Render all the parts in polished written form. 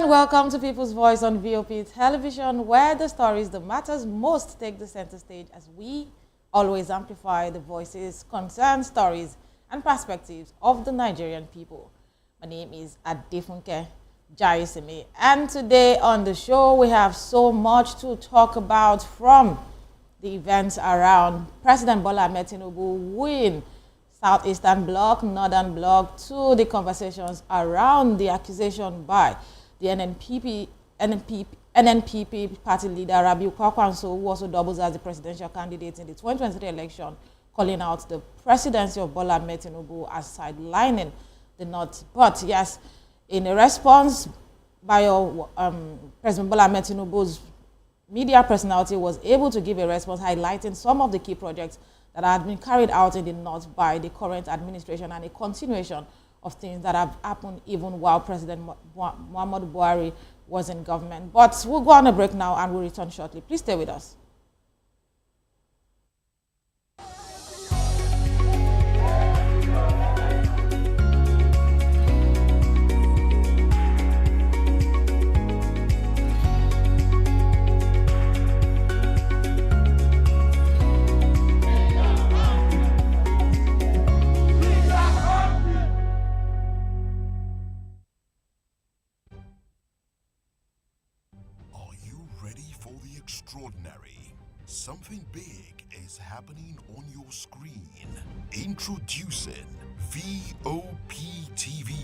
and welcome to People's Voice on VOP Television, where the stories that matters most take the center stage as we always amplify the voices, concerns, stories, and perspectives of the Nigerian people. My name is Adefunke Jaisimi, and today on the show we have so much to talk about, from the events around President Bola Ahmed Tinubu win Southeastern Bloc, Northern Bloc, to the conversations around the accusation by the NNPP party leader Rabiu Kwakwanso, who also doubles as the presidential candidate in the 2023 election, calling out the presidency of Bola Ahmed Tinubu as sidelining the North. But yes, in a response by President Bola Ahmed Tinubu's media personality was able to give a response highlighting some of the key projects that had been carried out in the North by the current administration and a continuation of things that have happened even while President Muhammadu Buhari was in government. But we'll go on a break now and we'll return shortly. Please stay with us. Extraordinary. Something big is happening on your screen. Introducing VOP TV.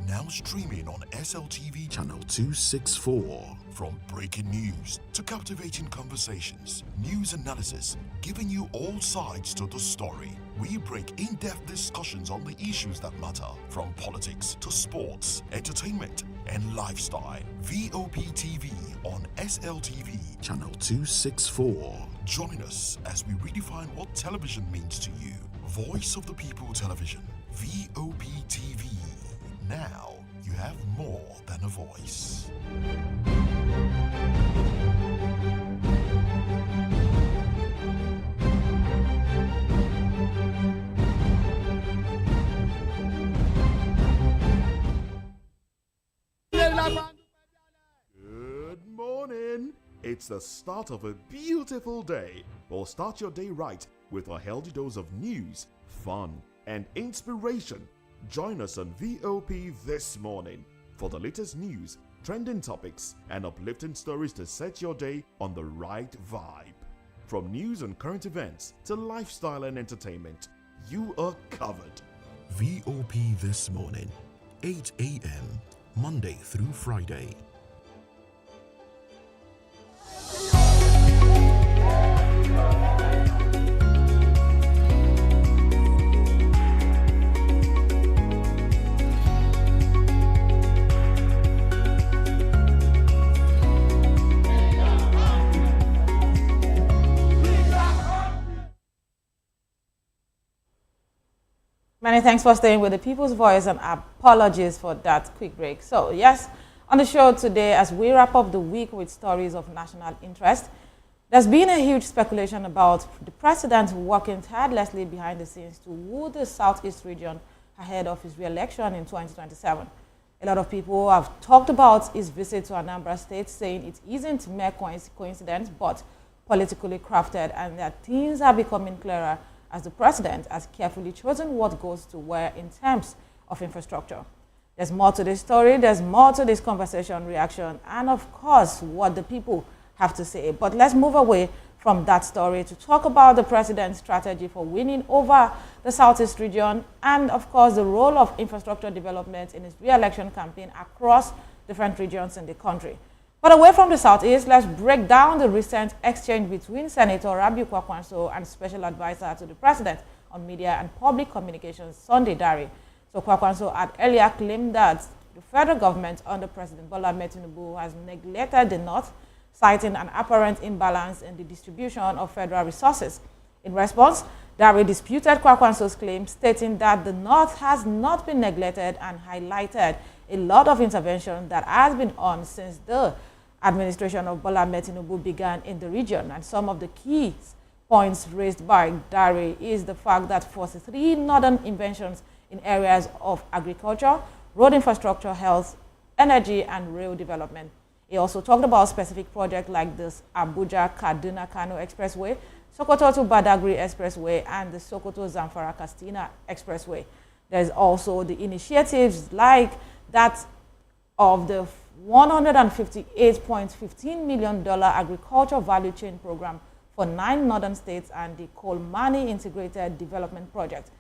Now streaming on SLTV channel 264. From breaking news to captivating conversations, news analysis, giving you all sides to the story. We break in-depth discussions on the issues that matter, from politics to sports, entertainment, and lifestyle. VOP TV on SLTV channel 264. Join us as we redefine what television means to you. Voice of the People Television, VOP TV. Now you have more than a voice. Good morning. It's the start of a beautiful day. Well, start your day right with a healthy dose of news, fun, and inspiration. Join us on VOP this morning for the latest news, trending topics, and uplifting stories to set your day on the right vibe. From news and current events to lifestyle and entertainment, you are covered. VOP this morning, 8 a.m., Monday through Friday. Many thanks for staying with the People's Voice, and apologies for that quick break. So yes, on the show today, as we wrap up the week with stories of national interest, there's been a huge speculation about the president working tirelessly behind the scenes to woo the Southeast region ahead of his re-election in 2027. A lot of people have talked about his visit to Anambra State, saying it isn't mere coincidence, but politically crafted, and that things are becoming clearer as the president has carefully chosen what goes to where in terms of infrastructure. There's more to this story, there's more to this conversation, reaction, and of course, what the people have to say. But let's move away from that story to talk about the president's strategy for winning over the Southeast region and, of course, the role of infrastructure development in his re-election campaign across different regions in the country. But away from the Southeast, let's break down the recent exchange between Senator Rabiu Kwakwanso and Special Advisor to the President on Media and Public Communications, Sunday Dare. So Kwakwanso had earlier claimed that the federal government under President Bola Ahmed Tinubu has neglected the North, citing an apparent imbalance in the distribution of federal resources. In response, Dare disputed Kwakwanso's claim, stating that the North has not been neglected and highlighted a lot of intervention that has been on since the administration of Bola Ahmed Tinubu began in the region. And some of the key points raised by Dare is the fact that 43 northern inventions in areas of agriculture, road infrastructure, health, energy and rail development. He also talked about specific projects like this Abuja-Kaduna-Kano Expressway, Sokoto to Badagry Expressway, and the Sokoto-Zamfara-Kastina Expressway. There's also the initiatives like that of the $158.15 million agriculture value chain program for 9 northern states and the Kolmani Integrated Development Project.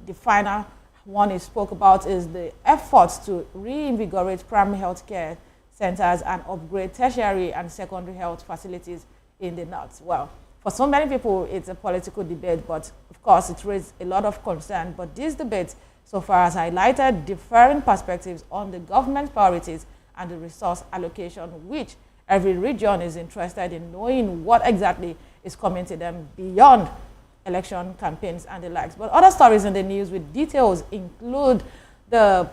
The final one he spoke about is the efforts to reinvigorate primary health care centers and upgrade tertiary and secondary health facilities in the north. Well, for so many people, it's a political debate, but of course, it raised a lot of concern. But this debate so far has highlighted differing perspectives on the government's priorities and the resource allocation, which every region is interested in knowing what exactly is coming to them beyond election campaigns and the likes. But other stories in the news with details include the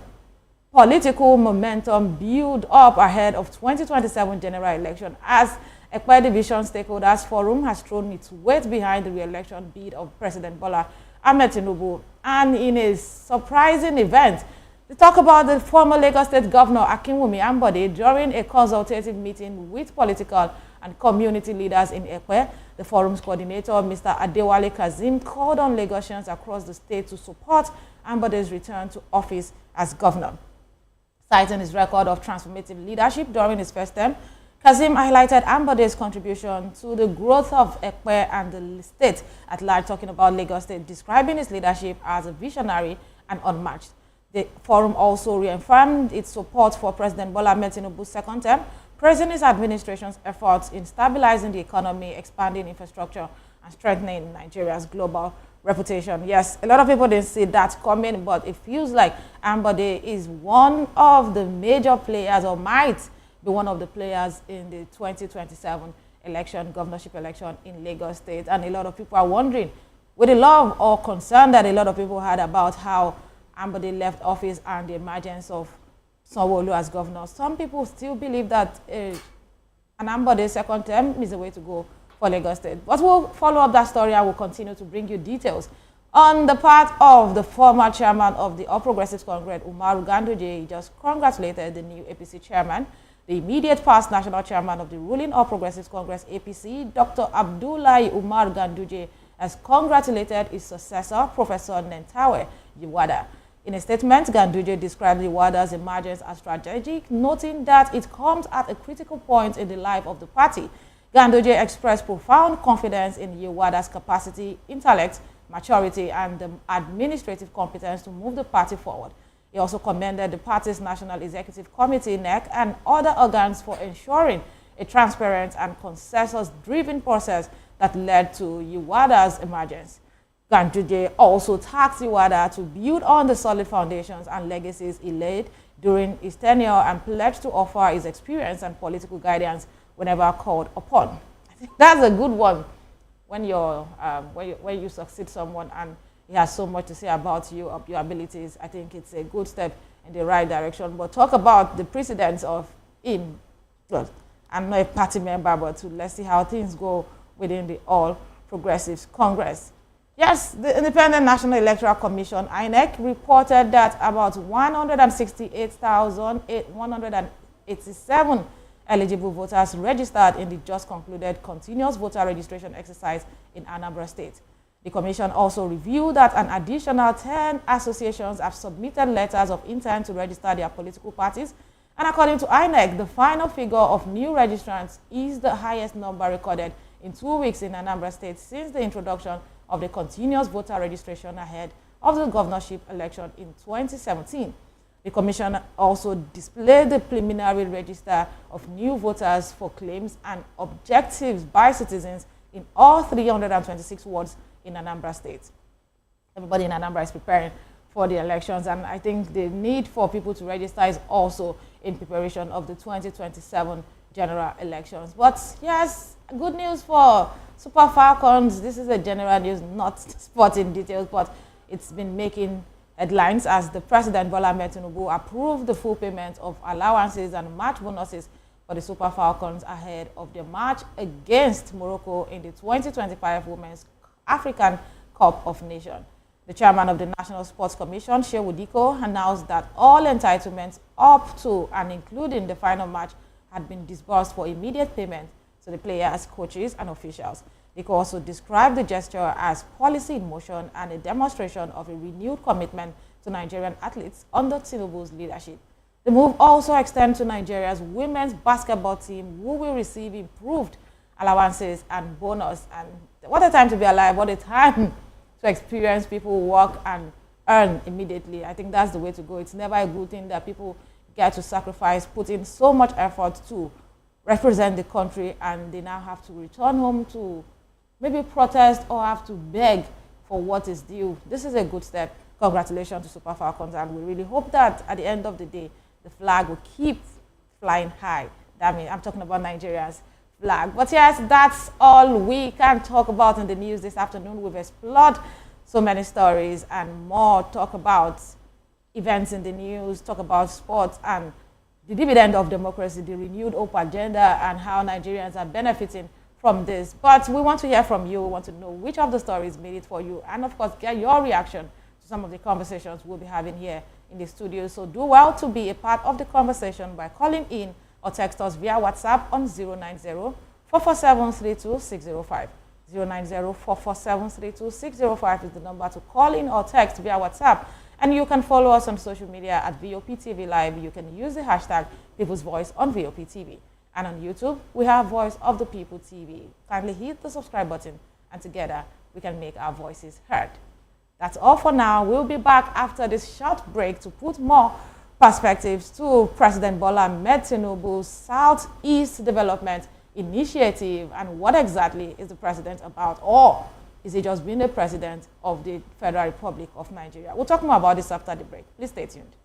political momentum build up ahead of 2027 general election as Ekpe Division Stakeholders Forum has thrown its weight behind the re-election bid of President Bola Ahmed Tinubu. And in a surprising event, they talk about the former Lagos State Governor Akinwumi Ambode during a consultative meeting with political and community leaders in Ekpe. The forum's coordinator, Mr. Adewale Kazim, called on Lagosians across the state to support Ambode's return to office as governor. Citing his record of transformative leadership during his first term, Kazim highlighted Ambode's contribution to the growth of Ekpe and the state at large, talking about Lagos State, describing his leadership as a visionary and unmatched. The forum also reaffirmed its support for President Bola Ahmed Tinubu's second term, praising his administration's efforts in stabilizing the economy, expanding infrastructure, and strengthening Nigeria's global reputation. Yes, a lot of people didn't see that coming, but it feels like Ambode is one of the major players, or might be one of the players in the 2027 election, governorship election in Lagos State. And a lot of people are wondering, with the love or concern that a lot of people had about how Ambode left office and the emergence of Sanwo-Olu as governor, some people still believe that an Ambode second term is the way to go for Lagos State. But we'll follow up that story and we'll continue to bring you details. On the part of the former chairman of the All Progressives Congress, Umaru Ganduj, he just congratulated the new APC chairman. The immediate past national chairman of the ruling All Progressives Congress, APC, Dr. Abdullahi Umar Ganduje, has congratulated his successor, Professor Nentawe Yiwada. In a statement, Ganduje described Yiwada's emergence as strategic, noting that it comes at a critical point in the life of the party. Ganduje expressed profound confidence in Yiwada's capacity, intellect, maturity, and the administrative competence to move the party forward. He also commended the party's National Executive Committee, NEC, and other organs for ensuring a transparent and consensus-driven process that led to Yiwada's emergence. Ganduj also tasked Yiwada to build on the solid foundations and legacies he laid during his tenure and pledged to offer his experience and political guidance whenever called upon. I think that's a good one when you succeed someone and he has so much to say about you, of your abilities. I think it's a good step in the right direction. But talk about the precedence of him. Well, I'm not a party member, but let's see how things go within the All Progressives Congress. Yes, the Independent National Electoral Commission, INEC, reported that about 168,187 eligible voters registered in the just concluded continuous voter registration exercise in Anambra State. The Commission also reviewed that an additional 10 associations have submitted letters of intent to register their political parties, and according to INEC, the final figure of new registrants is the highest number recorded in 2 weeks in Anambra State since the introduction of the continuous voter registration ahead of the governorship election in 2017. The Commission also displayed the preliminary register of new voters for claims and objectives by citizens in all 326 wards in Anambra State. Everybody in Anambra is preparing for the elections, and I think the need for people to register is also in preparation of the 2027 general elections. But yes, good news for Super Falcons. This is a general news, not sporting details, but it's been making headlines as the President Bola Ahmed Tinubu approved the full payment of allowances and match bonuses for the Super Falcons ahead of their match against Morocco in the 2025 Women's African Cup of Nations. The chairman of the National Sports Commission, Shehu Diko, announced that all entitlements up to and including the final match had been disbursed for immediate payment to the players, coaches, and officials. Diko also described the gesture as policy in motion and a demonstration of a renewed commitment to Nigerian athletes under Tinubu's leadership. The move also extends to Nigeria's women's basketball team, who will receive improved allowances and bonus. And what a time to be alive, what a time to experience people work and earn immediately. I think that's the way to go. It's never a good thing that people get to sacrifice, put in so much effort to represent the country, and they now have to return home to maybe protest or have to beg for what is due. This is a good step. Congratulations to Super Falcons, and we really hope that at the end of the day, the flag will keep flying high. That means I'm talking about Nigeria's flag. But yes, that's all we can talk about in the news this afternoon. We've explored so many stories and more, talk about events in the news, talk about sports and the dividend of democracy, the renewed hope agenda, and how Nigerians are benefiting from this. But we want to hear from you. We want to know which of the stories made it for you, and of course, get your reaction to some of the conversations we'll be having here in the studio. So do well to be a part of the conversation by calling in or text us via WhatsApp on 090-447-32605. 090-447-32605 is the number to call in or text via WhatsApp. And you can follow us on social media at VOPTV Live. You can use the hashtag People's Voice on VOPTV. And on YouTube, we have Voice of the People TV. Kindly hit the subscribe button, and together we can make our voices heard. That's all for now. We'll be back after this short break to put more perspectives to President Bola Ahmed Tinubu's Southeast Development Initiative, and what exactly is the president about, or is he just being the president of the Federal Republic of Nigeria? We'll talk more about this after the break. Please stay tuned.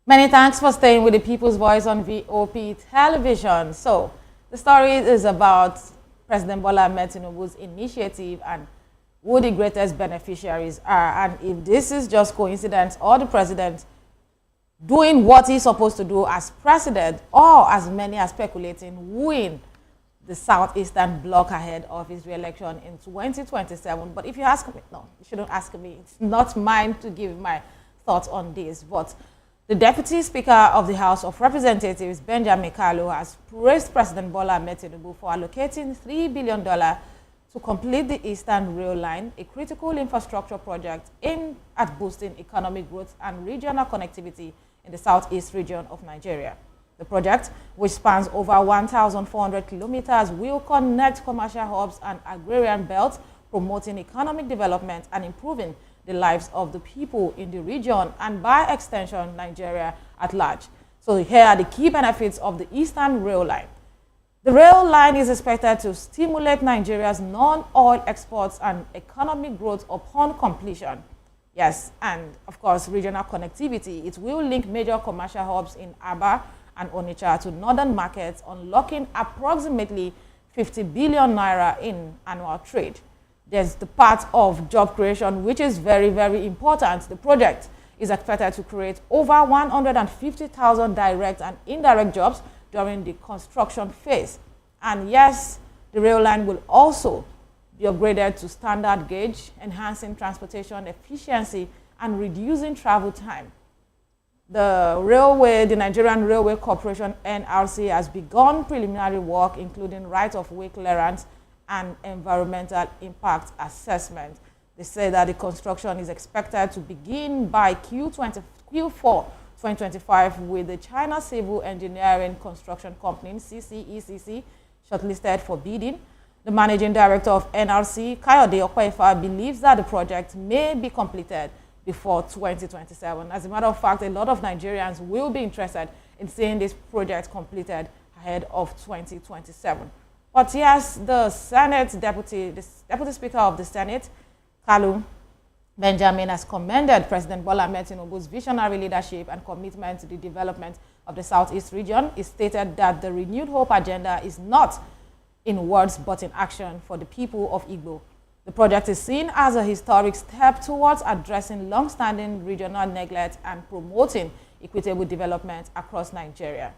Many thanks for staying with the People's Voice on VOP Television. So, the story is about President Bola Ahmed Tinubu's initiative and who the greatest beneficiaries are. And if this is just coincidence, or the president doing what he's supposed to do as president, or as many are speculating, win the Southeastern bloc ahead of his re-election in 2027. But if you ask me, no, you shouldn't ask me. It's not mine to give my thoughts on this. But the Deputy Speaker of the House of Representatives, Benjamin Kalu, has praised President Bola Ahmed Tinubu for allocating $3 billion to complete the Eastern Rail Line, a critical infrastructure project aimed at boosting economic growth and regional connectivity in the southeast region of Nigeria. The project, which spans over 1,400 kilometers, will connect commercial hubs and agrarian belts, promoting economic development and improving the lives of the people in the region, and by extension, Nigeria at large. So here are the key benefits of the Eastern Rail Line. The rail line is expected to stimulate Nigeria's non-oil exports and economic growth upon completion. Yes, and of course, regional connectivity. It will link major commercial hubs in Aba and Onitsha to northern markets, unlocking approximately 50 billion naira in annual trade. There's the part of job creation, which is very, very important. The project is expected to create over 150,000 direct and indirect jobs during the construction phase. And yes, the rail line will also be upgraded to standard gauge, enhancing transportation efficiency and reducing travel time. The Nigerian Railway Corporation, NRC, has begun preliminary work, including right-of-way clearance and environmental impact assessment. They say that the construction is expected to begin by Q4 2025, with the China Civil Engineering Construction Company, CCECC, shortlisted for bidding. The managing director of NRC, Kayode Okoefa, believes that the project may be completed before 2027. As a matter of fact, a lot of Nigerians will be interested in seeing this project completed ahead of 2027. But yes, the Deputy Speaker of the Senate, Kalu, Benjamin has commended President Bola Ahmed Tinubu's visionary leadership and commitment to the development of the Southeast region. He stated that the renewed hope agenda is not in words but in action for the people of Igbo. The project is seen as a historic step towards addressing long-standing regional neglect and promoting equitable development across Nigeria.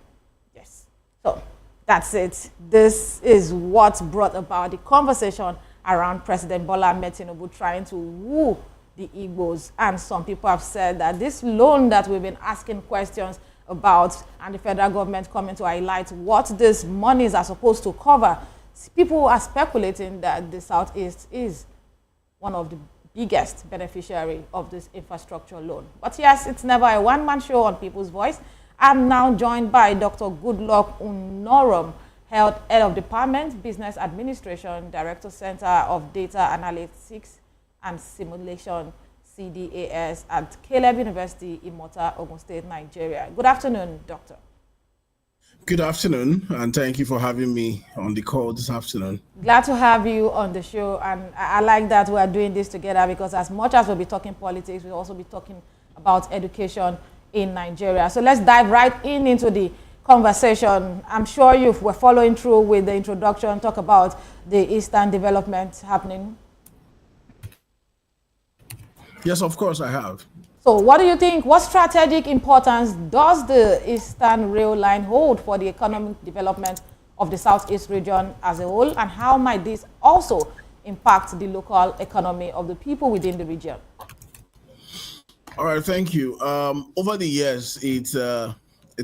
Yes. So that's it. This is what brought about the conversation around President Bola Ahmed Tinubu trying to woo the Igbos. And some people have said that this loan that we've been asking questions about and the federal government coming to highlight what these monies are supposed to cover, people are speculating that the Southeast is one of the biggest beneficiary of this infrastructure loan. But yes, it's never a one-man show on People's Voice. I'm now joined by Dr. Goodluck Unorom, Head of Department, Business Administration, Director Center of Data Analytics and Simulation, CDAS, at Caleb University, Imota, Ogun State, Nigeria. Good afternoon, Doctor. Good afternoon, and thank you for having me on the call this afternoon. Glad to have you on the show, and I like that we are doing this together because as much as we'll be talking politics, we'll also be talking about education in Nigeria. So let's dive right into the conversation. I'm sure you were following through with the introduction, talk about the Eastern development happening. Yes, of course I have. So what do you think, what strategic importance does the Eastern Rail Line hold for the economic development of the Southeast region as a whole, and how might this also impact the local economy of the people within the region? All right, thank you. Over the years, it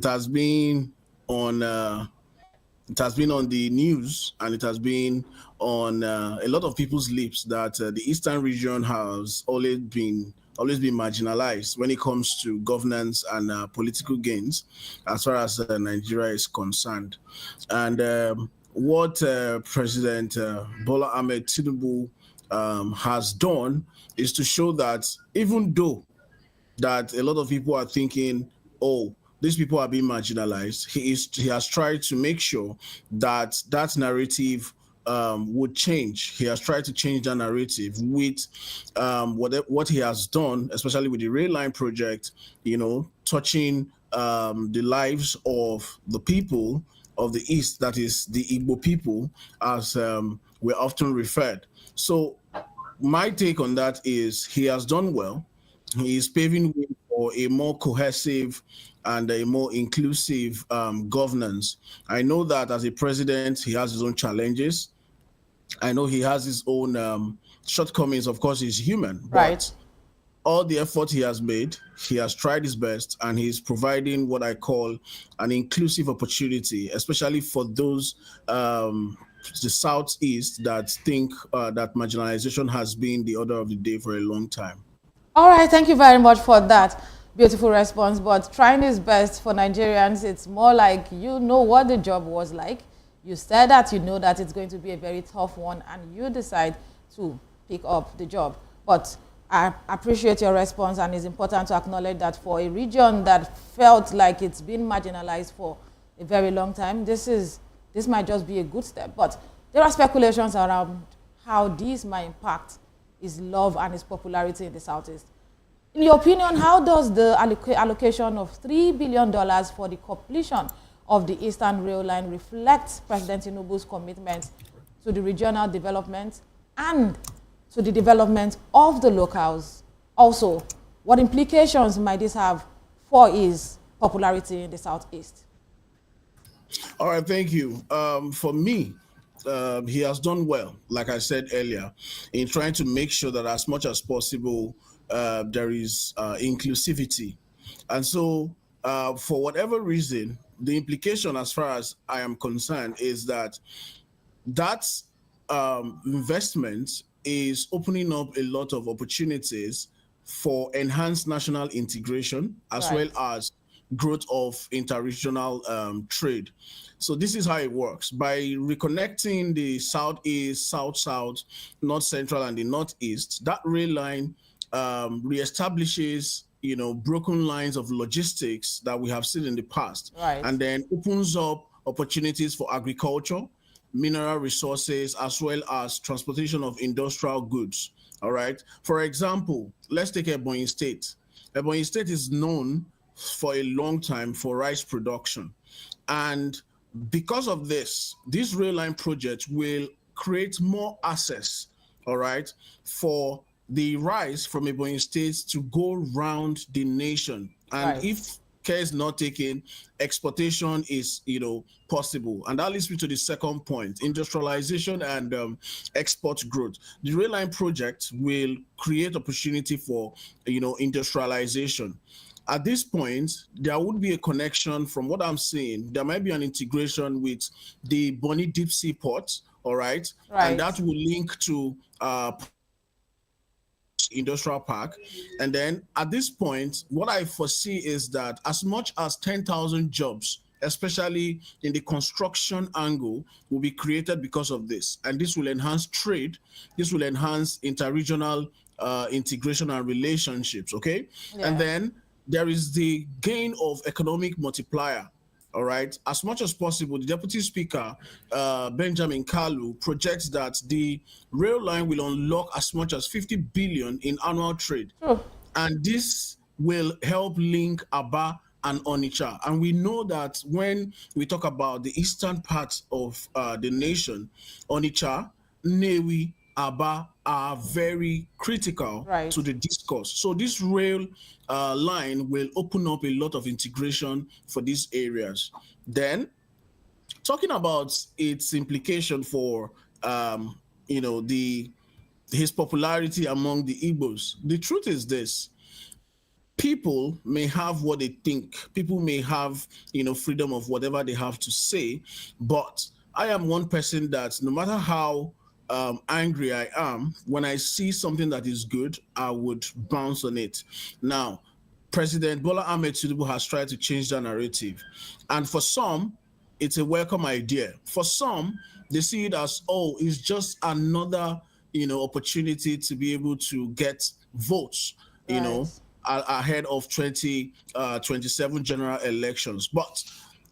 has been on the news, and it has been on a lot of people's lips that the Eastern region has always been marginalized when it comes to governance and political gains, as far as Nigeria is concerned. And what President Bola Ahmed Tinubu has done is to show that even though that a lot of people are thinking, oh, these people are being marginalized, he has tried to make sure that that narrative would change. He has tried to change that narrative with what he has done, especially with the rail line project, touching the lives of the people of the East, that is the Igbo people, as we're often referred. So my take on that is he has done well. He is paving way for a more cohesive and a more inclusive governance. I know that as a president, he has his own challenges. I know he has his own shortcomings. Of course, he's human. Right. But all the effort he has made, he has tried his best, and he's providing what I call an inclusive opportunity, especially for those the Southeast that think that marginalization has been the order of the day for a long time. All right, thank you very much for that beautiful response. But trying his best for Nigerians, it's more like you know what the job was like. You said that you know that it's going to be a very tough one, and you decide to pick up the job. But I appreciate your response, and it's important to acknowledge that for a region that felt like it's been marginalized for a very long time, this might just be a good step. But there are speculations around how this might impact his love and his popularity in the Southeast. In your opinion, how does the allocation of $3 billion for the completion of the Eastern Rail Line reflect President Tinubu's commitment to the regional development and to the development of the locals? Also, what implications might this have for his popularity in the Southeast? All right, thank you. For me, he has done well, like I said earlier, in trying to make sure that as much as possible, there is inclusivity. And so, for whatever reason, the implication as far as I am concerned is that investment is opening up a lot of opportunities for enhanced national integration, as well as growth of interregional trade. So this is how it works. By reconnecting the Southeast, South-South, North-Central, and the Northeast, that rail line reestablishes broken lines of logistics that we have seen in the past, and then opens up opportunities for agriculture, mineral resources, as well as transportation of industrial goods. All right. For example, let's take Ebonyi State. Ebonyi State is known for a long time for rice production. And because of this rail line project will create more access, all right, for the rice from Ebonyi State to go round the nation. And Right. if care is not taken, exportation is, possible. And that leads me to the second point: industrialization and export growth. The rail line project will create opportunity for, industrialization. At this point, there would be a connection. From what I'm seeing, there might be an integration with the Bonny Deep Sea Port, all right, and Right. that will link to industrial park. And then at this point, what I foresee is that as much as 10,000 jobs, especially in the construction angle, will be created because of this. And this will enhance trade. This will enhance interregional integration and relationships. Okay. And Yeah. then there is the gain of economic multiplier. All right. As much as possible, the Deputy Speaker, Benjamin Kalu, projects that the rail line will unlock as much as 50 billion in annual trade. True. And this will help link Aba and Onitsha. And we know that when we talk about the eastern part of the nation, Onitsha, Newi, Aba are very critical Right. to the discourse. So this rail line will open up a lot of integration for these areas. Then, talking about its implication for his popularity among the Igbos, the truth is this: people may have what they think. People may have, freedom of whatever they have to say. But I am one person that no matter how angry I am, when I see something that is good, I would bounce on it. Now, President Bola Ahmed Tinubu has tried to change that narrative. And for some, it's a welcome idea. For some, they see it as, oh, it's just another, opportunity to be able to get votes, Right. ahead of 2027 general elections. But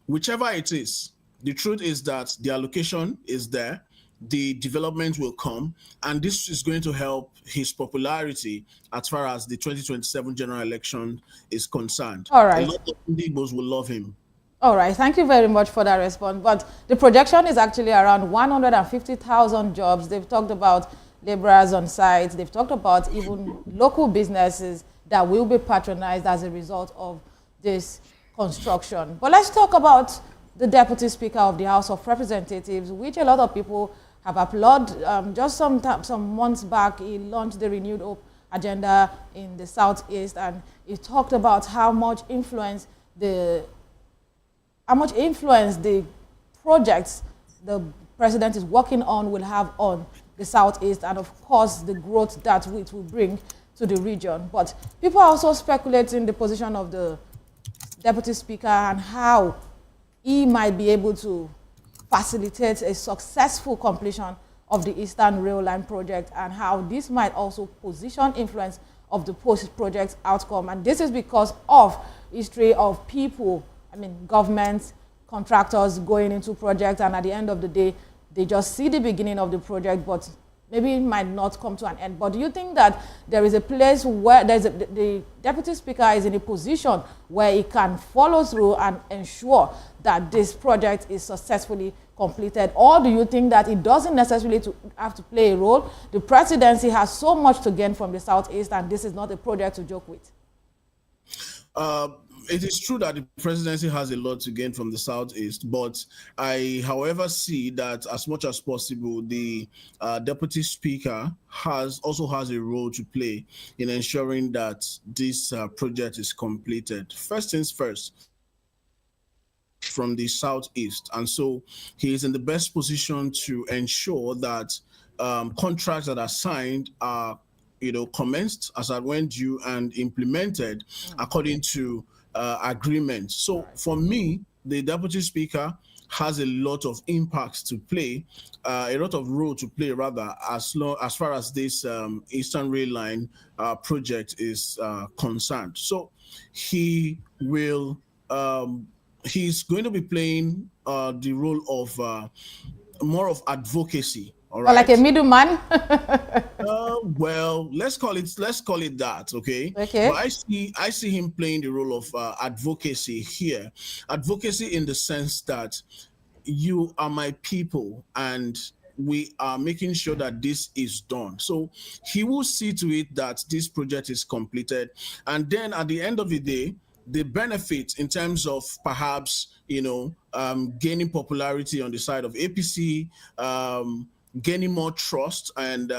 whichever it is, the truth is that the allocation is there, the development will come, and this is going to help his popularity as far as the 2027 general election is concerned. All A right. lot of Igbos will love him. All right. Thank you very much for that response. But the projection is actually around 150,000 jobs. They've talked about laborers on site. They've talked about even local businesses that will be patronized as a result of this construction. But let's talk about the Deputy Speaker of the House of Representatives, which a lot of people have applauded. Just some months back, he launched the Renewed Hope agenda in the Southeast, and he talked about how much influence the projects the president is working on will have on the Southeast, and of course the growth that it will bring to the region. But people are also speculating the position of the Deputy Speaker and how he might be able to facilitate a successful completion of the Eastern Rail Line project, and how this might also position influence of the post-project outcome. And this is because of history of people, governments, contractors going into projects, and at the end of the day, they just see the beginning of the project, but maybe it might not come to an end. But do you think that there is a place where the Deputy Speaker is in a position where he can follow through and ensure that this project is successfully completed? Or do you think that it doesn't necessarily have to play a role? The presidency has so much to gain from the Southeast, and this is not a project to joke with. It is true that the presidency has a lot to gain from the Southeast, but I, however, see that as much as possible, the Deputy Speaker also has a role to play in ensuring that this project is completed. First things first, from the Southeast, and so he is in the best position to ensure that contracts that are signed are, commenced as at when due and implemented according to agreement. So for me, the Deputy Speaker has a lot of impact to play, a lot of role to play rather, as far as this Eastern Rail Line project is concerned. So he will, he's going to be playing the role of more of advocacy. All Or like right. a middleman? Well, let's call it that, okay? But Okay. I see him playing the role of advocacy here, advocacy in the sense that you are my people and we are making sure that this is done. So he will see to it that this project is completed, and then at the end of the day, the benefit in terms of perhaps gaining popularity on the side of APC, gaining more trust and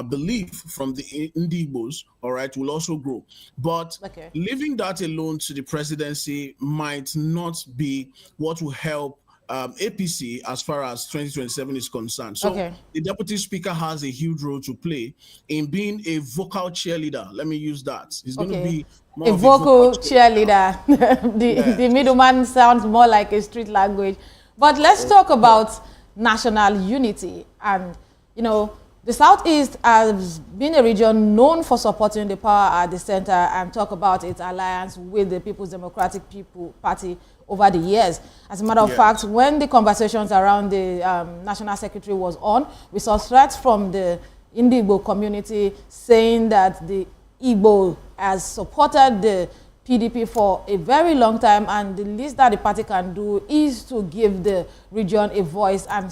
belief from the Igbos, all right, will also grow. But Okay. leaving that alone to the presidency might not be what will help APC as far as 2027 is concerned. So Okay. the deputy speaker has a huge role to play in being a vocal cheerleader. Let me use that. He's going to Okay. be more A of a vocal vocal cheerleader. cheerleader. The Yes. middleman sounds more like a street language. But let's talk about national unity. And, the Southeast has been a region known for supporting the power at the center and talk about its alliance with the People's Democratic Party over the years. As a matter of Yes. fact, when the conversations around the National Secretary was on, we saw threats from the Igbo community saying that the Igbo has supported the PDP for a very long time, and the least that the party can do is to give the region a voice and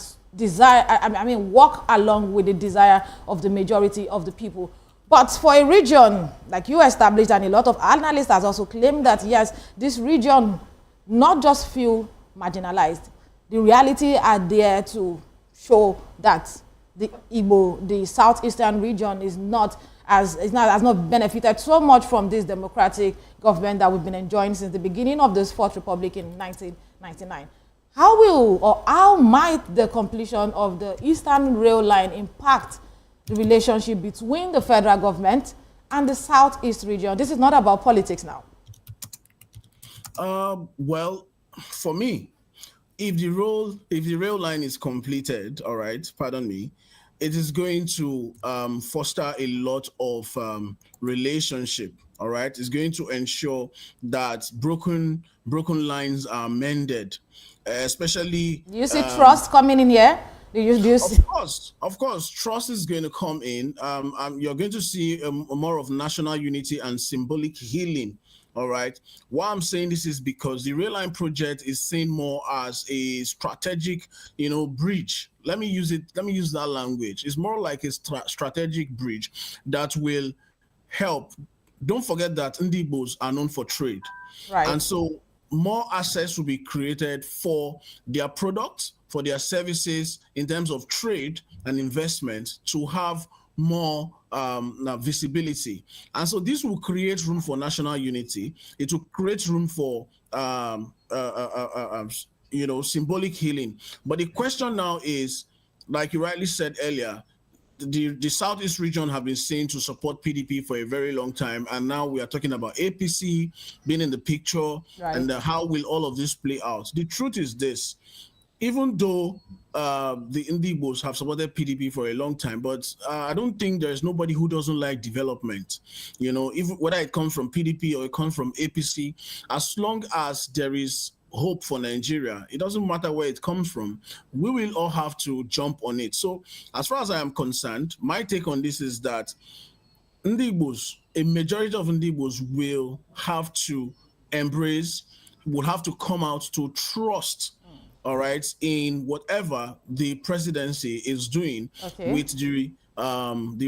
work along with the desire of the majority of the people. But for a region like you established, and a lot of analysts has also claimed that, yes, this region not just feel marginalized. The reality are there to show that the Igbo, the southeastern region, has not benefited so much from this democratic government that we've been enjoying since the beginning of this Fourth Republic in 1999. How might the completion of the Eastern Rail Line impact the relationship between the federal government and the Southeast region? This is not about politics now. Well, for me, if the rail line is completed, all right, pardon me, it is going to foster a lot of relationship. All right, it's going to ensure that broken lines are mended, especially. Do you see trust coming in here? Do you see? Of course, trust is going to come in. You're going to see more of national unity and symbolic healing. All right. Why I'm saying this is because the rail line project is seen more as a strategic, bridge. Let me use that language. It's more like a strategic bridge that will help. Don't forget that Igbos are known for trade. Right. And so more access will be created for their products, for their services in terms of trade and investment to have more visibility. And so this will create room for national unity. It will create room for symbolic healing. But the question now is, like you rightly said earlier, the Southeast region have been seen to support PDP for a very long time, and now we are talking about APC being in the picture, right, and how will all of this play out? The truth is this: even though the Igbos have supported PDP for a long time, but I don't think there's nobody who doesn't like development. Even whether it comes from PDP or it comes from APC, as long as there is hope for Nigeria, it doesn't matter where it comes from, we will all have to jump on it. So as far as I am concerned, my take on this is that Igbos, a majority of Igbos will have to will have to come out to trust, all right, in whatever the presidency is doing with the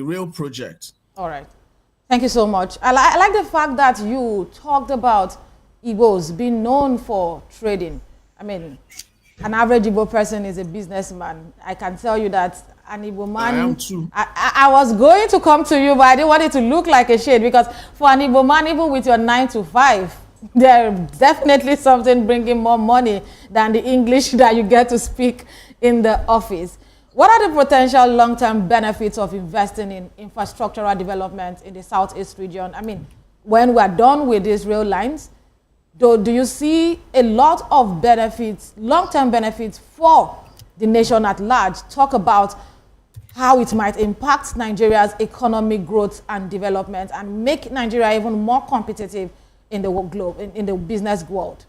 rail project. All right. Thank you so much. I like the fact that you talked about Igbos being known for trading. I mean, an average Igbo person is a businessman. I can tell you that an Igbo man... I am too. I was going to come to you, but I didn't want it to look like a shade, because for an Igbo man, even with your 9 to 5, there's definitely something bringing more money than the English that you get to speak in the office. What are the potential long-term benefits of investing in infrastructural development in the Southeast region? I mean, when we're done with these rail lines, do you see a lot of benefits, long-term benefits for the nation at large? Talk about how it might impact Nigeria's economic growth and development and make Nigeria even more competitive in the globe, in the business world.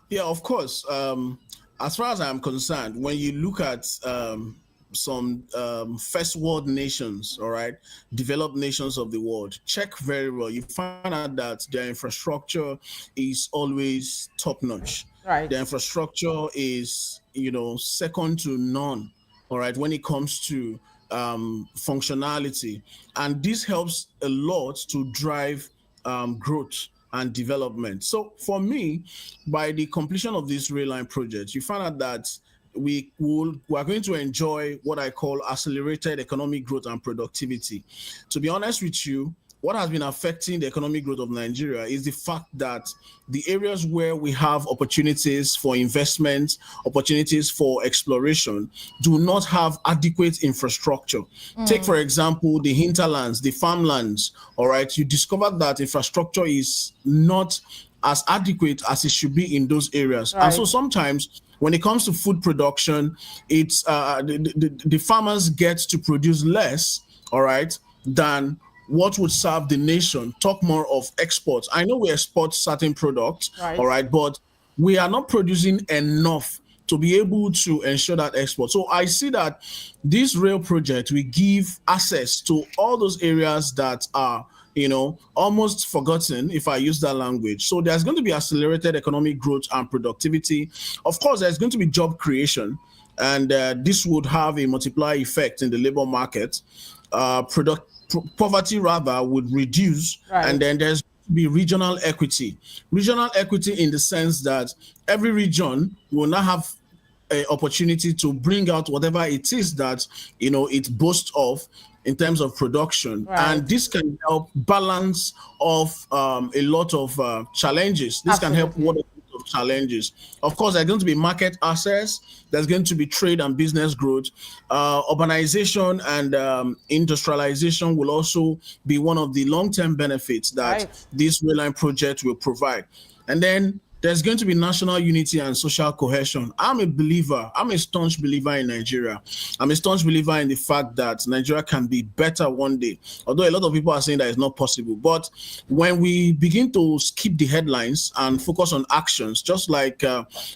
Yeah, of course. As far as I'm concerned, when you look at some first world nations, all right, developed nations of the world, check very well. You find out that their infrastructure is always top notch. Their Right. infrastructure is, second to none, all right, when it comes to functionality. And this helps a lot to drive growth and development. So for me, by the completion of this rail line project, you find out that we are going to enjoy what I call accelerated economic growth and productivity. To be honest with you, what has been affecting the economic growth of Nigeria is the fact that the areas where we have opportunities for investment, opportunities for exploration, do not have adequate infrastructure. Take, for example, the hinterlands, the farmlands, all right, you discover that infrastructure is not as adequate as it should be in those areas. And so Right. sometimes when it comes to food production, it's the farmers get to produce less, all right, than what would serve the nation. Talk more of exports. I know we export certain products, all Right. right, but we are not producing enough to be able to ensure that export. So I see that this rail project will give access to all those areas that are, almost forgotten, if I use that language. So there's going to be accelerated economic growth and productivity. Of course, there's going to be job creation, and this would have a multiplier effect in the labor market. Poverty rather would reduce, and Right. then there's be regional equity. Regional equity in the sense that every region will now have an opportunity to bring out whatever it is that it boasts of in terms of production, and Right. this can help balance off a lot of challenges. This can help Absolutely. water of challenges. Of course, there's going to be market access, there's going to be trade and business growth. Urbanization and industrialization will also be one of the long-term benefits that Right. this rail line project will provide. And then there's going to be national unity and social cohesion. I'm a staunch believer in Nigeria. I'm a staunch believer in the fact that Nigeria can be better one day. Although a lot of people are saying that it's not possible. But when we begin to skip the headlines and focus on actions, just like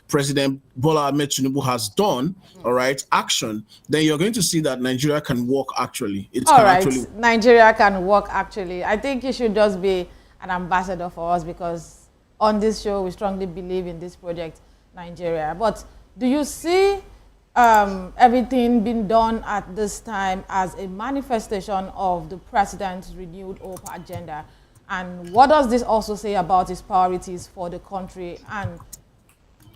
President Bola Ahmed Tinubu has done, all right, action, then you're going to see that Nigeria can work actually. It All can right, actually. Nigeria can work actually. I think you should just be an ambassador for us because on this show we strongly believe in this project, Nigeria. But do you see everything being done at this time as a manifestation of the president's renewed hope agenda? And what does this also say about his priorities for the country and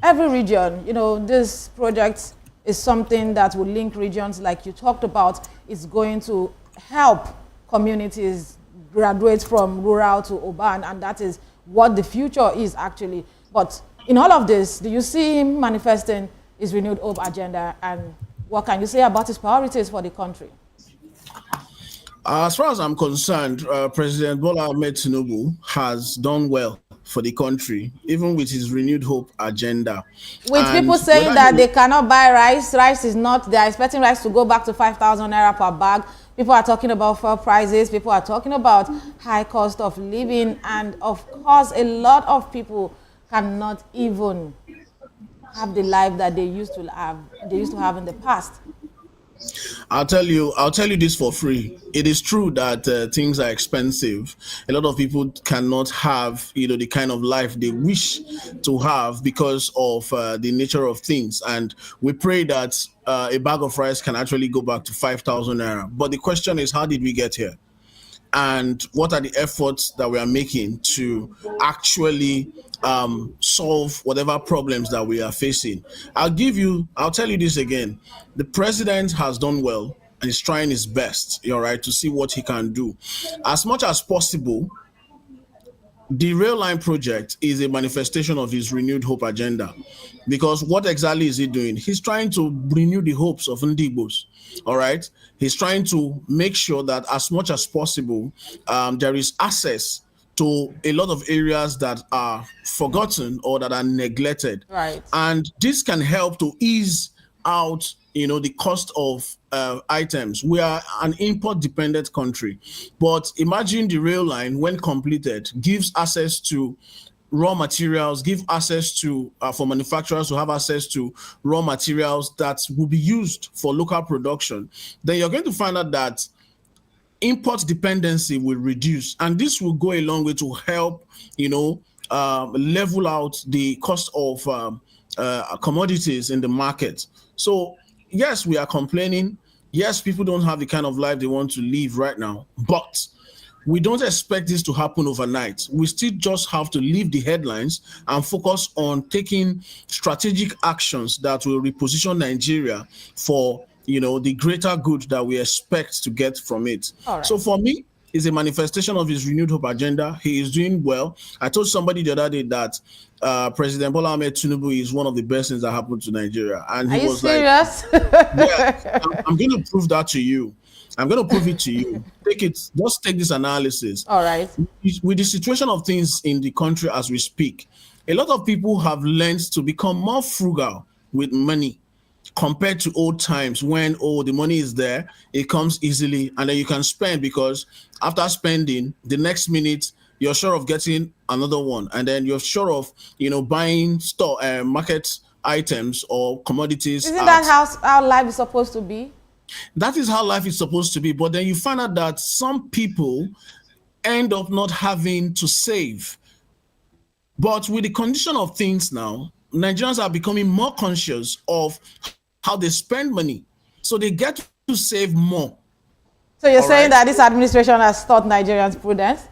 every region? This project is something that will link regions like you talked about. It's going to help communities graduate from rural to urban, and that is what the future is actually. But in all of this, do you see him manifesting his renewed hope agenda, and what can you say about his priorities for the country? As far as I'm concerned, President Bola Ahmed Tinubu has done well for the country, even with his renewed hope agenda. With And people saying whether that he they cannot buy rice, rice is not, they are expecting rice to go back to 5,000 naira per bag. People are talking about fuel prices, people are talking about high cost of living, and of course, a lot of people cannot even have the life that they used to have in the past. I'll tell you this for free. It is true that things are expensive. A lot of people cannot have, the kind of life they wish to have because of the nature of things. And we pray that a bag of rice can actually go back to 5,000 naira. But the question is, how did we get here? And what are the efforts that we are making to actually solve whatever problems that we are facing? I'll tell you this again. The president has done well and is trying his best, all right, to see what he can do. As much as possible, the rail line project is a manifestation of his renewed hope agenda. Because what exactly is he doing? He's trying to renew the hopes of Igbos. All right. He's trying to make sure that as much as possible, there is access to a lot of areas that are forgotten or that are neglected. Right. And this can help to ease out, the cost of items. We are an import dependent country, but imagine the rail line when completed gives access to raw materials, give access to, for manufacturers to have access to raw materials that will be used for local production, then you're going to find out that import dependency will reduce. And this will go a long way to help, level out the cost of commodities in the market. So yes, we are complaining. Yes, people don't have the kind of life they want to live right now, but we don't expect this to happen overnight. We still just have to leave the headlines and focus on taking strategic actions that will reposition Nigeria for, the greater good that we expect to get from it. Right. So for me, it's a manifestation of his renewed hope agenda. He is doing well. I told somebody the other day that President Bola Ahmed Tinubu is one of the best things that happened to Nigeria. And he was serious? Like, yeah, I'm going to prove that to you. I'm going to prove it to you. Just take this analysis. All right. With the situation of things in the country as we speak, a lot of people have learned to become more frugal with money compared to old times when, the money is there, it comes easily, and then you can spend, because after spending, the next minute, you're sure of getting another one. And then you're sure of, buying market items or commodities. Isn't that how life is supposed to be? That is how life is supposed to be. But then you find out that some people end up not having to save. But with the condition of things now, Nigerians are becoming more conscious of how they spend money. So they get to save more. So you're saying that this administration has taught Nigerians prudence?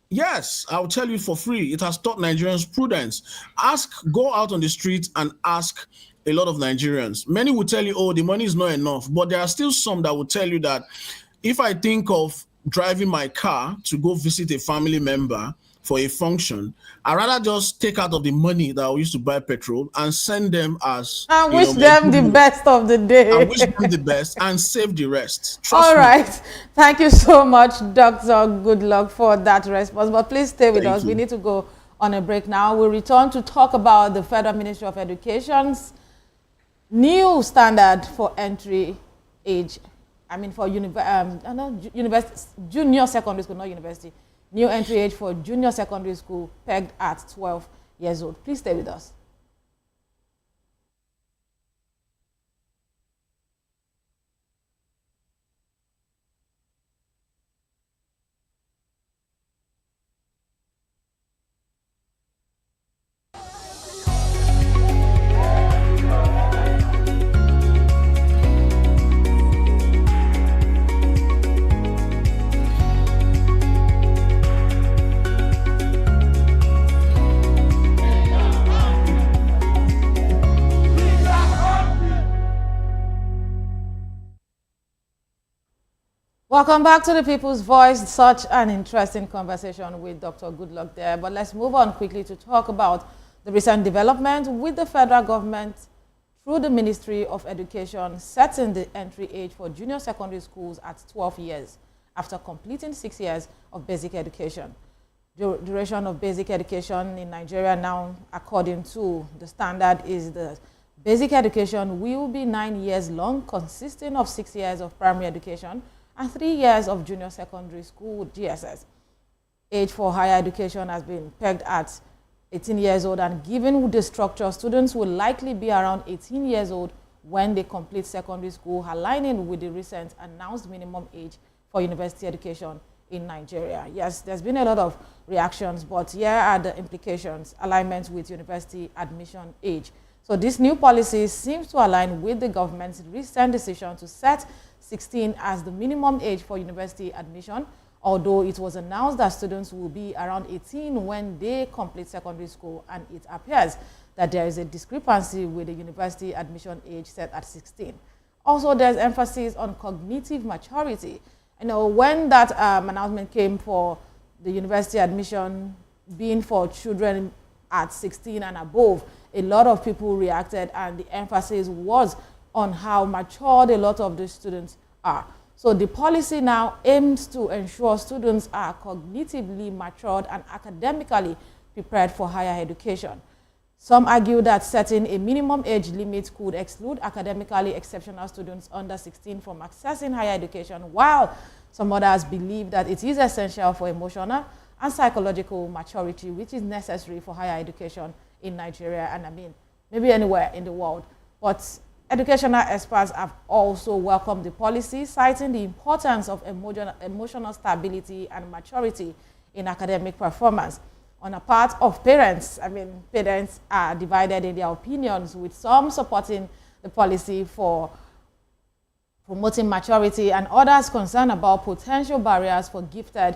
Yes, I'll tell you for free. It has taught Nigerians prudence. Go out on the street and ask a lot of Nigerians. Many will tell you, the money is not enough. But there are still some that will tell you that if I think of driving my car to go visit a family member for a function, I'd rather just take out of the money that I used to buy petrol and send them as... And wish them the best of the day. And wish them the best and save the rest. All right. Thank you so much, Dr. Good luck for that response. But please stay with us. We need to go on a break now. We'll return to talk about the Federal Ministry of Education's new standard for entry age. For junior secondary school, not university. New entry age for junior secondary school pegged at 12 years old. Please stay with us. Welcome back to the People's Voice. Such an interesting conversation with Dr. Goodluck there. But let's move on quickly to talk about the recent development with the federal government through the Ministry of Education setting the entry age for junior secondary schools at 12 years after completing 6 years of basic education. The duration of basic education in Nigeria now, according to the standard, is the basic education will be 9 years long, consisting of 6 years of primary education and 3 years of junior secondary school GSS. Age for higher education has been pegged at 18 years old, and given the structure, students will likely be around 18 years old when they complete secondary school, aligning with the recent announced minimum age for university education in Nigeria. Yes, there's been a lot of reactions, but here are the implications: alignment with university admission age. So this new policy seems to align with the government's recent decision to set 16 as the minimum age for university admission, although it was announced that students will be around 18 when they complete secondary school, and it appears that there is a discrepancy with the university admission age set at 16. Also, there's emphasis on cognitive maturity. When that announcement came for the university admission being for children at 16 and above, a lot of people reacted, and the emphasis was on how matured a lot of the students are. So the policy now aims to ensure students are cognitively matured and academically prepared for higher education. Some argue that setting a minimum age limit could exclude academically exceptional students under 16 from accessing higher education, while some others believe that it is essential for emotional and psychological maturity, which is necessary for higher education in Nigeria and maybe anywhere in the world. But educational experts have also welcomed the policy, citing the importance of emotional stability and maturity in academic performance. On the part of parents, parents are divided in their opinions, with some supporting the policy for promoting maturity and others concerned about potential barriers for gifted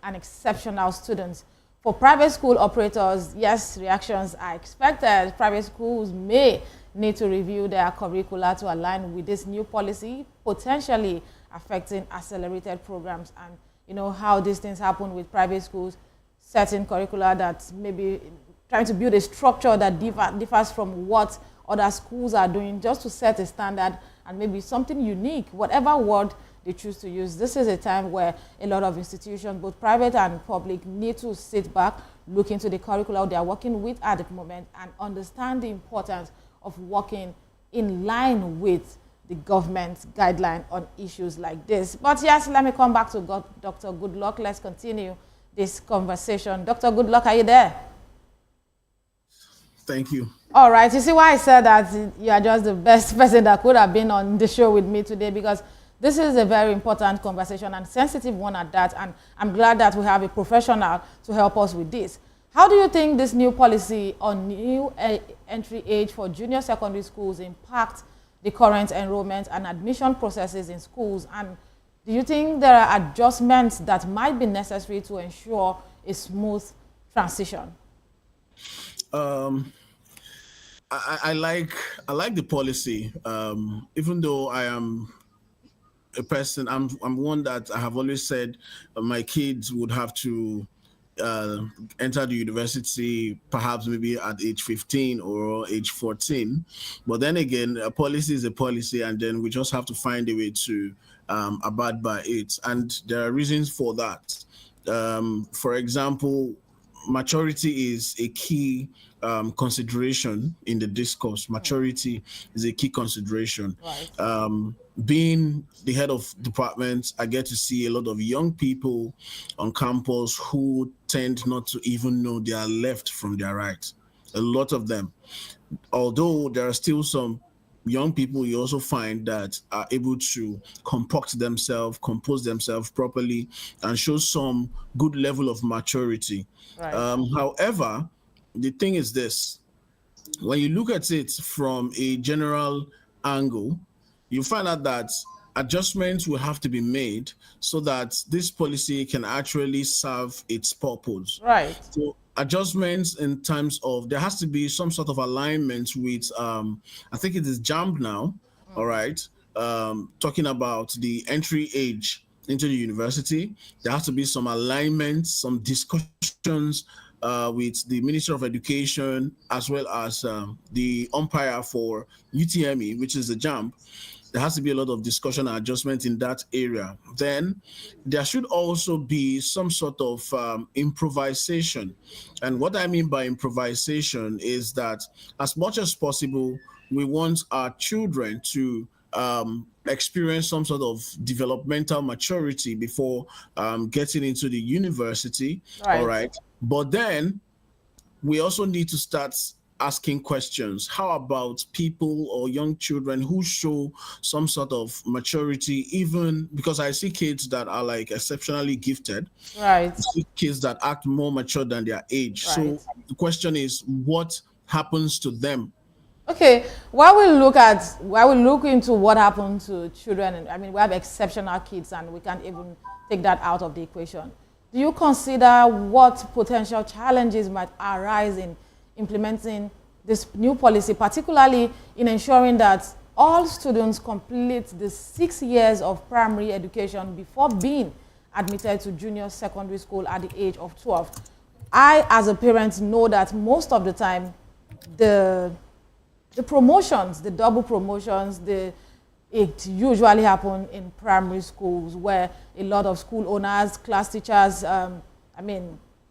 and exceptional students. For private school operators, yes, reactions are expected. Private schools may need to review their curricula to align with this new policy, potentially affecting accelerated programs. And you know how these things happen with private schools, certain curricula that maybe trying to build a structure that differs from what other schools are doing, just to set a standard and maybe something unique, whatever word they choose to use. This is a time where a lot of institutions, both private and public, need to sit back, look into the curricula they are working with at the moment, and understand the importance of working in line with the government's guideline on issues like this. But yes, let me come back to Dr. Goodluck. Let's continue this conversation. Dr. Goodluck, are you there? Thank you. All right. You see why I said that you are just the best person that could have been on the show with me today, because this is a very important conversation and sensitive one at that. And I'm glad that we have a professional to help us with this. How do you think this new policy on new entry age for junior secondary schools impact the current enrollment and admission processes in schools? And do you think there are adjustments that might be necessary to ensure a smooth transition? I like the policy, even though I am a person, I'm one that I have always said my kids would have to enter the university perhaps maybe at age 15 or age 14. But then again, a policy is a policy, and then we just have to find a way to abide by it. And there are reasons for that. For example, maturity is a key consideration in the discourse. Maturity is a key consideration. Right. Being the head of departments, I get to see a lot of young people on campus who tend not to even know their left from their right. A lot of them. Although there are still some young people you also find that are able to compose themselves properly and show some good level of maturity. Right. However, the thing is this: when you look at it from a general angle, you find out that adjustments will have to be made so that this policy can actually serve its purpose. Right. So adjustments in terms of there has to be some sort of alignment with I think it is JAMB now, all right, talking about the entry age into the university. There has to be some alignment, some discussions with the Ministry of Education, as well as the umpire for UTME, which is the JAMB. There has to be a lot of discussion and adjustment in that area. Then there should also be some sort of improvisation. And what I mean by improvisation is that as much as possible, we want our children to experience some sort of developmental maturity before getting into the university. Right. All right. But then we also need to start asking questions. How about people or young children who show some sort of maturity, even because I see kids that are like exceptionally gifted, right? I see kids that act more mature than their age. Right. So the question is, what happens to them? Okay, while we look into what happened to children, we have exceptional kids and we can't even take that out of the equation. Do you consider what potential challenges might arise in implementing this new policy, particularly in ensuring that all students complete the 6 years of primary education before being admitted to junior secondary school at the age of 12? I, as a parent, know that most of the time, the promotions, the double promotions, it usually happen in primary schools where a lot of school owners, class teachers,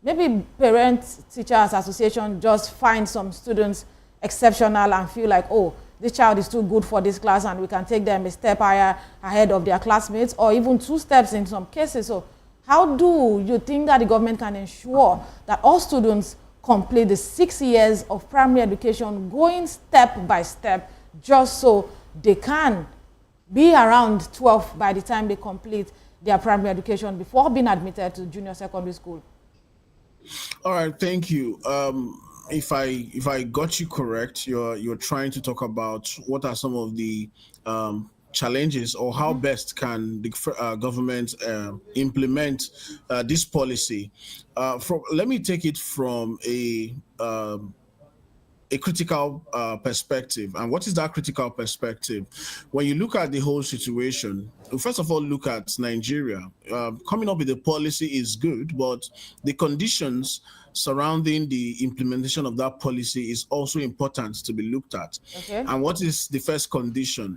maybe parent-teachers association just find some students exceptional and feel like, oh, this child is too good for this class and we can take them a step higher ahead of their classmates, or even 2 steps in some cases. So How do you think that the government can ensure that all students complete the 6 years of primary education, going step by step, just so they can be around 12 by the time they complete their primary education before being admitted to junior secondary school? All right, thank you. If I got you correct, you're trying to talk about what are some of the challenges, or how best can the government implement this policy. Let me take it from a critical perspective. And what is that critical perspective? When you look at the whole situation, first of all, look at Nigeria. Coming up with a policy is good, but the conditions surrounding the implementation of that policy is also important to be looked at. Okay. And what is the first condition?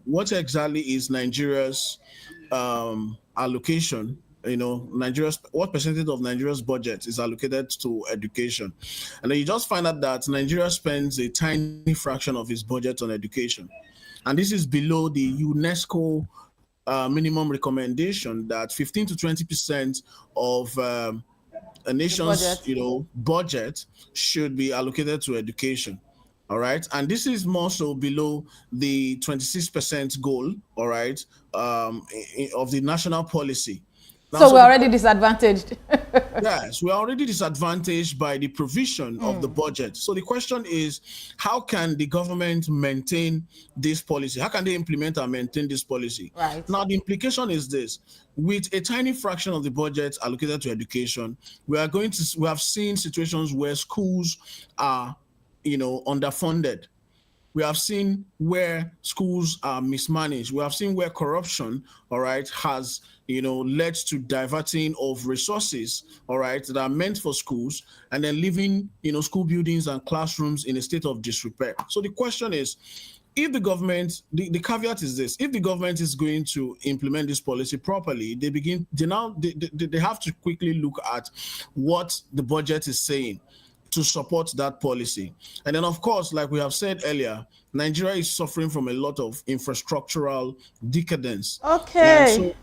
What exactly is Nigeria's allocation? What percentage of Nigeria's budget is allocated to education? And then you just find out that Nigeria spends a tiny fraction of its budget on education. And this is below the UNESCO minimum recommendation that 15 to 20% of a nation's budget should be allocated to education. All right. And this is more so below the 26% goal, all right, of the national policy. Now, so we're already disadvantaged. Yes, we're already disadvantaged by the provision of the budget. So the question is, how can the government maintain this policy? How can they implement and maintain this policy? Right. Now, the implication is this. With a tiny fraction of the budget allocated to education, we have seen situations where schools are, underfunded. We have seen where schools are mismanaged. We have seen where corruption, all right, has, led to diverting of resources, all right, that are meant for schools, and then leaving, school buildings and classrooms in a state of disrepair. So the question is, if the government, the caveat is this: if the government is going to implement this policy properly, they have to quickly look at what the budget is saying to support that policy. And then, of course, like we have said earlier, Nigeria is suffering from a lot of infrastructural decadence. Okay. So,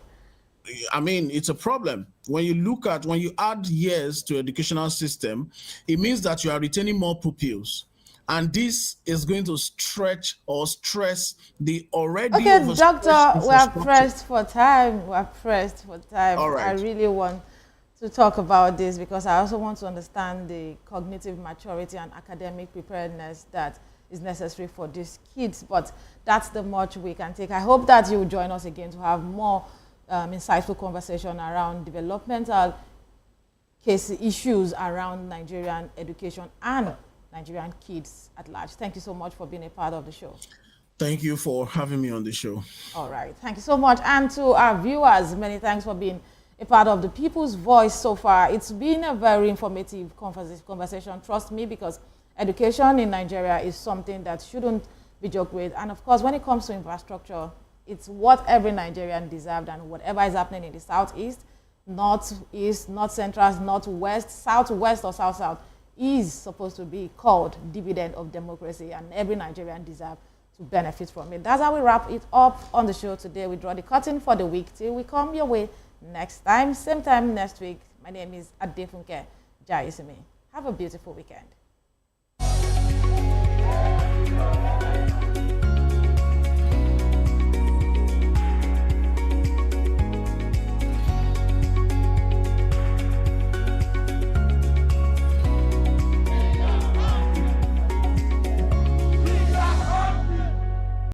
it's a problem. When you add years to educational system, it means that you are retaining more pupils. And this is going to stretch or stress the already Okay, doctor, we are pressed for time. All right. I really want to talk about this because I also want to understand the cognitive maturity and academic preparedness that is necessary for these kids. But that's the much we can take. I hope that you will join us again to have more insightful conversation around developmental case issues around Nigerian education and Nigerian kids at large. Thank you so much for being a part of the show. Thank you for having me on the show. All right. Thank you so much. And to our viewers, many thanks for being a part of the People's Voice so far. It's been a very informative conversation, trust me, because education in Nigeria is something that shouldn't be joked with. And of course, when it comes to infrastructure, it's what every Nigerian deserves, and whatever is happening in the southeast, northeast, north central, northwest, southwest, or south-south is supposed to be called dividend of democracy, and every Nigerian deserves to benefit from it. That's how we wrap it up on the show today. We draw the curtain for the week till we come your way next time, same time next week. My name is Adefunke Jayisimi. Have a beautiful weekend.